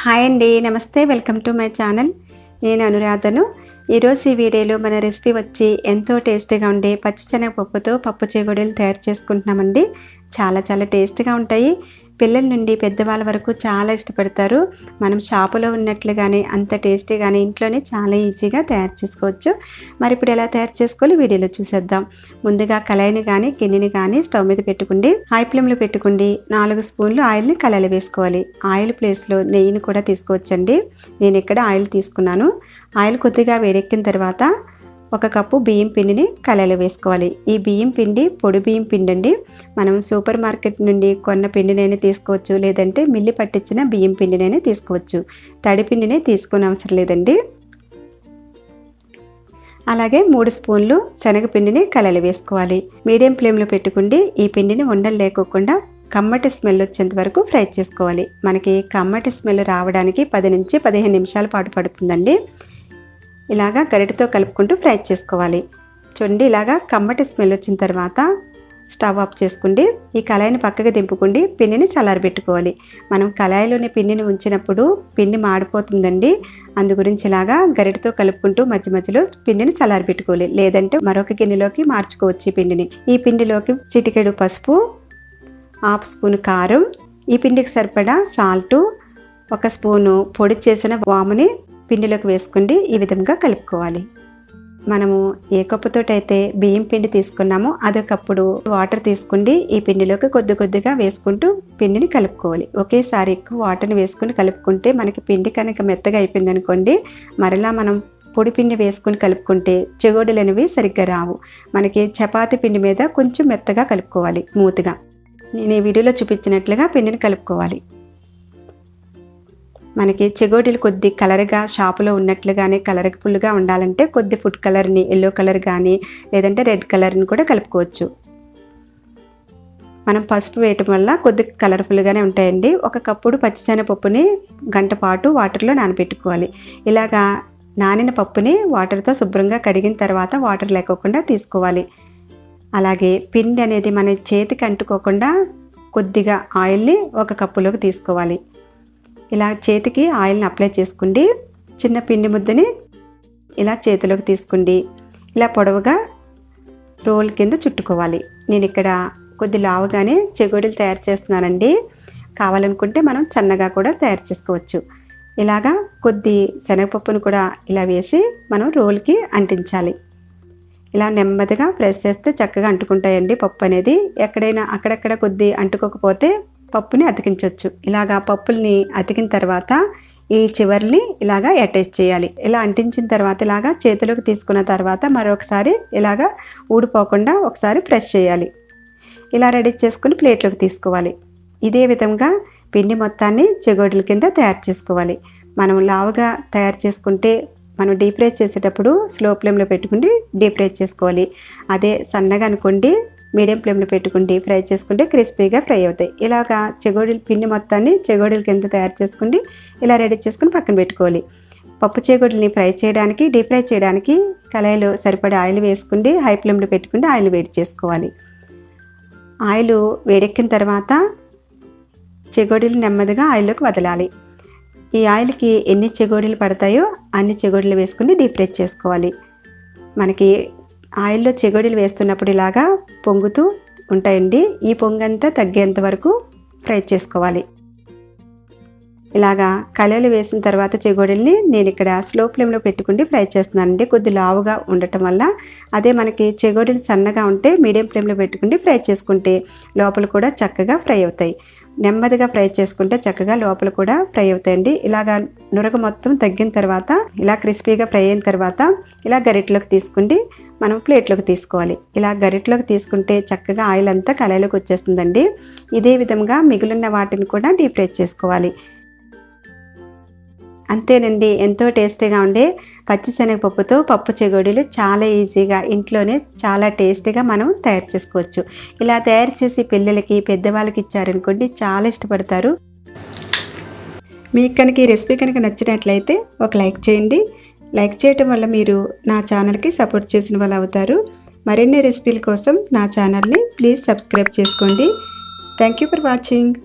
Hi అండి, నమస్తే. Welcome to my channel. నేను అనురాధను. ఈరోజు ఈ వీడియోలో మన రెసిపీ వచ్చి ఎంతో టేస్టీగా ఉండే పచ్చిశనగపప్పుతో పప్పు చేగోడీలు తయారు చేసుకుంటున్నామండి. చాలా టేస్టీగా ఉంటాయి. పిల్లల నుండి పెద్దవాళ్ళ వరకు చాలా ఇష్టపడతారు. మనం షాపులో ఉన్నట్లుగానే అంత టేస్టీగానే ఇంట్లోనే చాలా ఈజీగా తయారు చేసుకోవచ్చు. మరి ఇప్పుడు ఎలా తయారు చేసుకోవాలి వీడియోలో చూసేద్దాం. ముందుగా కళాయిని కానీ గిన్నెని కానీ స్టవ్ మీద పెట్టుకోండి. హై ఫ్లేమ్లో పెట్టుకోండి. 4 స్పూన్లు ఆయిల్ని కళాయిలో వేసుకోవాలి. ఆయిల్ ప్లేస్లో నెయ్యిని కూడా తీసుకోవచ్చండి. నేను ఇక్కడ ఆయిల్ తీసుకున్నాను. ఆయిల్ కొద్దిగా వేడెక్కిన తర్వాత 1 కప్పు బియ్యం పిండిని కళాయిలో వేసుకోవాలి. ఈ బియ్యం పిండి పొడి బియ్యం పిండి అండి. మనం సూపర్ మార్కెట్ నుండి కొన్న పిండినైనా తీసుకోవచ్చు, లేదంటే మిల్లి పట్టించిన బియ్యం పిండినైనా తీసుకోవచ్చు. తడి పిండినే తీసుకునే అవసరం లేదండి. అలాగే 3 స్పూన్లు శనగపిండిని కళాయిలో వేసుకోవాలి. మీడియం ఫ్లేమ్లో పెట్టుకుండి ఈ పిండిని ఉండలు లేకోకుండా కమ్మటి స్మెల్ వచ్చేంత వరకు ఫ్రై చేసుకోవాలి. మనకి కమ్మటి స్మెల్ రావడానికి 10 నుంచి 15 నిమిషాల పాటు పడుతుందండి. ఇలాగా గరిటెతో కలుపుకుంటూ ఫ్రై చేసుకోవాలి. చూడండి, ఇలాగా కమ్మటి స్మెల్ వచ్చిన తర్వాత స్టవ్ ఆఫ్ చేసుకోండి. ఈ కళాయిని పక్కగా దింపుకోండి. పిండిని చల్లారబెట్టుకోవాలి. మనం కళాయిలోని పిండిని ఉంచినప్పుడు పిండి మాడిపోతుందండి. అందు గురించి ఇలాగా గరిటెతో కలుపుకుంటూ మధ్యలో పిండిని చల్లారబెట్టుకోవాలి. లేదంటే మరొక గిన్నెలోకి మార్చుకోవచ్చు ఈ పిండిని. ఈ పిండిలోకి చిటికెడు పసుపు, 1/2 స్పూన్ కారం, ఈ పిండికి సరిపడా సాల్టు, 1 స్పూను పొడి చేసిన వాముని పిండిలోకి వేసుకోండి. ఈ విధంగా కలుపుకోవాలి. మనము ఏ కప్పుతోటైతే బియ్యం పిండి తీసుకున్నామో అదే కప్పుడు వాటర్ తీసుకోండి. ఈ పిండిలోకి కొద్దిగా వేసుకుంటూ పిండిని కలుపుకోవాలి. ఒకేసారి ఎక్కువ వాటర్ని వేసుకుని కలుపుకుంటే మనకి పిండి కనుక మెత్తగా అయిపోయింది అనుకోండి, మరలా మనం పొడి పిండి వేసుకుని కలుపుకుంటే చెగోడీలు అనేవి సరిగ్గా రావు. మనకి చపాతీ పిండి మీద కొంచెం మెత్తగా కలుపుకోవాలి, మూతుగా. నేను ఈ వీడియోలో చూపించినట్లుగా పిండిని కలుపుకోవాలి. మనకి చెగోడీలు కొద్ది కలర్గా షాపులో ఉన్నట్లుగానే కలర్ఫుల్గా ఉండాలంటే కొద్ది ఫుడ్ కలర్ని, ఎల్లో కలర్ కానీ లేదంటే రెడ్ కలర్ని కూడా కలుపుకోవచ్చు. మనం పసుపు వేయటం వల్ల కొద్ది కలర్ఫుల్గానే ఉంటాయండి. 1 కప్పుడు పచ్చిశనగపప్పుని గంట పాటు వాటర్లో నానబెట్టుకోవాలి. ఇలాగా నానిన పప్పుని వాటర్తో శుభ్రంగా కడిగిన తర్వాత వాటర్ లేకోకుండా తీసుకోవాలి. అలాగే పిండి అనేది మన చేతికి అంటుకోకుండా కొద్దిగా ఆయిల్ని 1 కప్పులోకి తీసుకోవాలి. ఇలా చేతికి ఆయిల్ని అప్లై చేసుకోండి. చిన్న పిండి ముద్దని ఇలా చేతిలోకి తీసుకోండి. ఇలా పొడవుగా రోల్ కింద చుట్టుకోవాలి. నేను ఇక్కడ కొద్ది లావుగానే చెగోడీలు తయారు చేస్తున్నానండి. కావాలనుకుంటే మనం సన్నగా కూడా తయారు చేసుకోవచ్చు. ఇలాగా కొద్ది శనగపప్పును కూడా ఇలా వేసి మనం రోల్కి అంటించాలి. ఇలా నెమ్మదిగా ప్రెస్ చేస్తే చక్కగా అంటుకుంటాయండి. పప్పు అనేది ఎక్కడైనా అక్కడక్కడ కొద్ది అంటుకోకపోతే పప్పుని అతికించవచ్చు. ఇలాగా పప్పుల్ని అతికిన తర్వాత ఈ చివర్ని ఇలాగా అటాచ్ చేయాలి. ఇలా అంటించిన తర్వాత ఇలాగా చేతిలోకి తీసుకున్న తర్వాత మరొకసారి ఇలాగా ఊడిపోకుండా ఒకసారి ప్రెస్ చేయాలి. ఇలా రెడీ చేసుకుని ప్లేట్లోకి తీసుకోవాలి. ఇదే విధంగా పిండి మొత్తాన్ని చెగోడీల కింద తయారు చేసుకోవాలి. మనం లావుగా తయారు చేసుకుంటే మనం డీప్ ఫ్రై చేసేటప్పుడు స్లో ఫ్లేమ్లో పెట్టుకుంటే డీప్ ఫ్రై చేసుకోవాలి. అదే సన్నగా అనుకోండి మీడియం ఫ్లేమ్లో పెట్టుకుంటే ఫ్రై చేసుకుంటే క్రిస్పీగా ఫ్రై అవుతాయి. ఇలాగా చెగోడీల పిండి మొత్తాన్ని చెగోడీల కింద తయారు చేసుకుంటే ఇలా రెడీ చేసుకుని పక్కన పెట్టుకోవాలి. పప్పు చెగోడీలని ఫ్రై చేయడానికి, డీప్ ఫ్రై చేయడానికి కళాయిలో సరిపడా ఆయిల్ వేసుకుంటే హై ఫ్లేమ్లో పెట్టుకుంటే ఆయిల్ వేడి చేసుకోవాలి. ఆయిల్ వేడెక్కిన తర్వాత చెగోడీలు నెమ్మదిగా ఆయిల్లోకి వదలాలి. ఈ ఆయిల్కి ఎన్ని చెగోడీలు పడతాయో అన్ని చెగోడీలు వేసుకుని డీప్ ఫ్రై చేసుకోవాలి. మనకి ఆయిల్లో చెగోడీలు వేస్తున్నప్పుడు ఇలాగా పొంగుతూ ఉంటాయండి. ఈ పొంగంతా తగ్గేంత వరకు ఫ్రై చేసుకోవాలి. ఇలాగా కళాయిలు వేసిన తర్వాత చెగోడీలని నేను ఇక్కడ స్లో ఫ్లేమ్లో పెట్టుకుంటే ఫ్రై చేస్తున్నానండి. కొద్ది లావుగా ఉండటం వల్ల. అదే మనకి చెగోడీలు సన్నగా ఉంటే మీడియం ఫ్లేమ్లో పెట్టుకుంటే ఫ్రై చేసుకుంటే లోపల కూడా చక్కగా ఫ్రై అవుతాయి. నెమ్మదిగా ఫ్రై చేసుకుంటే చక్కగా లోపల కూడా ఫ్రై అవుతాయండి. ఇలాగా నురగ మొత్తం తగ్గిన తర్వాత ఇలా క్రిస్పీగా ఫ్రై అయిన తర్వాత ఇలా గరిటెలోకి తీసుకుంటే మనం ప్లేట్లోకి తీసుకోవాలి. ఇలా గరిటెలోకి తీసుకుంటే చక్కగా ఆయిల్ అంతా కళాయిలోకి వచ్చేస్తుందండి. ఇదే విధంగా మిగిలిన వాటిని కూడా డీప్ ఫ్రై చేసుకోవాలి. అంతేనండి, ఎంతో టేస్టీగా ఉండే పచ్చిశనగపప్పుతో పప్పు చెగోడీలు చాలా ఈజీగా ఇంట్లోనే చాలా టేస్టీగా మనం తయారు చేసుకోవచ్చు. ఇలా తయారు చేసి పిల్లలకి, పెద్దవాళ్ళకి ఇచ్చారనుకోండి చాలా ఇష్టపడతారు. మీకు కనుక ఈ రెసిపీ కనుక నచ్చినట్లయితే ఒక లైక్ చేయండి. లైక్ చేయటం వల్ల మీరు నా ఛానల్కి సపోర్ట్ చేసిన వాళ్ళు అవుతారు. మరిన్ని రెసిపీల కోసం నా ఛానల్ని ప్లీజ్ సబ్స్క్రైబ్ చేసుకోండి. Thank you for watching.